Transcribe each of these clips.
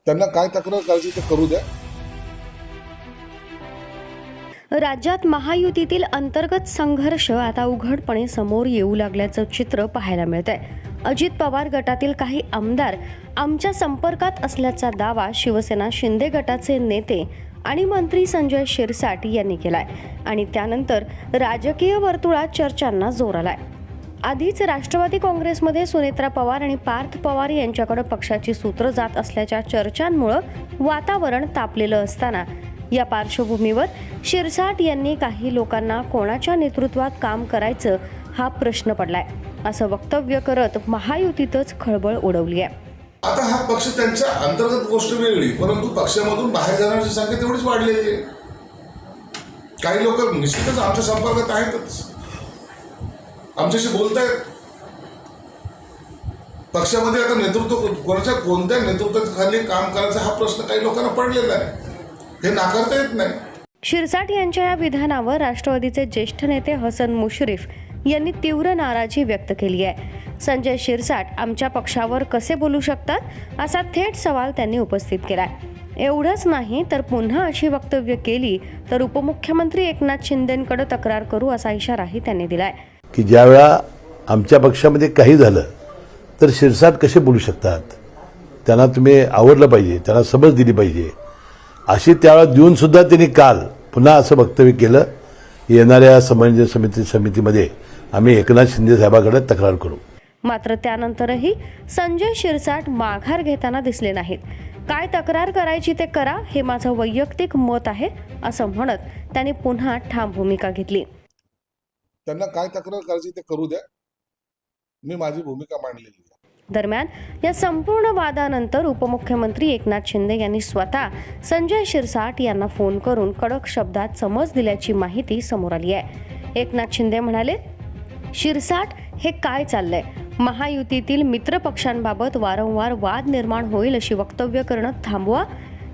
त्यांना काय तक्रार करायची ते करू द्या. राज्यात महायुतीतील अंतर्गत संघर्ष आता उघडपणे समोर येऊ लागल्याचं चित्र पाहायला मिळतंय. अजित पवार गटातील काही आमदार आमच्या संपर्कात असल्याचा दावा शिवसेना शिंदे गटाचे नेते आणि मंत्री संजय शिरसाट यांनी केलाय आणि त्यानंतर राजकीय वर्तुळात चर्चांना जोर आलाय. आधीच राष्ट्रवादी काँग्रेसमध्ये सुनेत्रा पवार आणि पार्थ पवार यांच्याकडे पक्षाची सूत्र जात असल्याच्या चर्चांमुळे वातावरण तापलेलं असताना या पार्श्वभूमीवर शिरसाट यांनी काही लोकांना कोणाच्या नेतृत्वात काम करायचं हा प्रश्न पडलाय असं वक्तव्य करत महायुतीतच खळबळ उडवली आहे. आता हा पक्ष त्यांच्या अंतर्गत गोष्ट वेगळी, परंतु पक्षामधून बाहेर जाण्याची संख्या तेवढीच वाढलेली आहे. काही लोक निश्चितच आमच्या संपर्कात आहेतच, आमच्याशी बोलतायत. पक्षामध्ये आता नेतृत्व कोणत्या नेतृत्वाखाली काम करायचं हा प्रश्न काही लोकांना पडलेला आहे, हे नाकारता येत नाही. शिरसाट यांच्या या विधानावर राष्ट्रवादीचे ज्येष्ठ नेते हसन मुश्रीफ यांनी तीव्र नाराजी व्यक्त केली आहे. संजय शिरसाट आमच्या पक्षावर कसे बोलू शकतात असा थेट सवाल त्यांनी उपस्थित केलाय. एवढंच नाही तर पुन्हा अशी वक्तव्य केली तर उपमुख्यमंत्री एकनाथ शिंदेंकडे तक्रार करू असा इशाराही त्यांनी दिलाय. की ज्यावेळा आमच्या पक्षामध्ये काही झालं तर शिरसाट कसे बोलू शकतात, त्यांना तुम्ही आवडलं पाहिजे, त्यांना समज दिली पाहिजे अशी त्यावेळा देऊन सुद्धा त्यांनी काल पुन्हा असं वक्तव्य केलं. येणाऱ्या समन्वय समितीमध्ये आम्ही एकनाथ शिंदे साहेबांकडे तक्रार करू. मात्र त्यानंतरही संजय शिरसाट माघार घेताना दिसले नाहीत. काय तक्रार करायची ते करा, हे माझं वैयक्तिक मत आहे असं म्हणत त्यांनी पुन्हा ठाम भूमिका घेतली. त्यांना काय तक्रार करायची ते करू द्या, मी माझी भूमिका मांडलेली आहे. दरम्यान या संपूर्ण वादानंतर उपमुख्यमंत्री एकनाथ शिंदे यांनी स्वतः संजय शिरसाट यांना फोन करून कडक शब्दात समज दिल्याची माहिती समोर आली आहे. एकनाथ शिंदे म्हणाले, शिरसाट हे काय चाललंय? महायुतीतील मित्र पक्षांबाबत वारंवार वाद निर्माण होईल अशी वक्तव्य करणं थांबवा.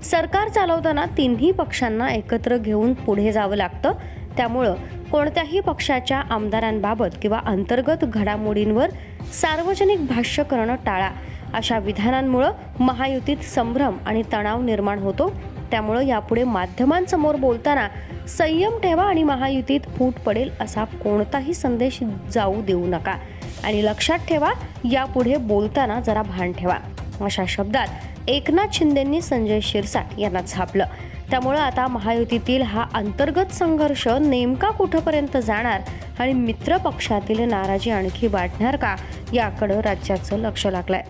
सरकार चालवताना तिन्ही पक्षांना एकत्र घेऊन पुढे जावं लागतं, त्यामुळं कोणत्याही पक्षाच्या आमदारांबाबत किंवा अंतर्गत घडामोडींवर सार्वजनिक भाष्य करणं टाळा. अशा विधानांमुळं महायुतीत संभ्रम आणि तणाव निर्माण होतो, त्यामुळं यापुढे माध्यमांसमोर बोलताना संयम ठेवा आणि महायुतीत फूट पडेल असा कोणताही संदेश जाऊ देऊ नका आणि लक्षात ठेवा, यापुढे बोलताना जरा भान ठेवा अशा शब्दात एकनाथ शिंदेंनी संजय शिरसाट यांना झापलं. त्यामुळं आता महायुतीतील हा अंतर्गत संघर्ष नेमका कुठपर्यंत जाणार आणि मित्र पक्षातील नाराजी आणखी वाढणार का याकडे राज्याचं लक्ष लागलंय.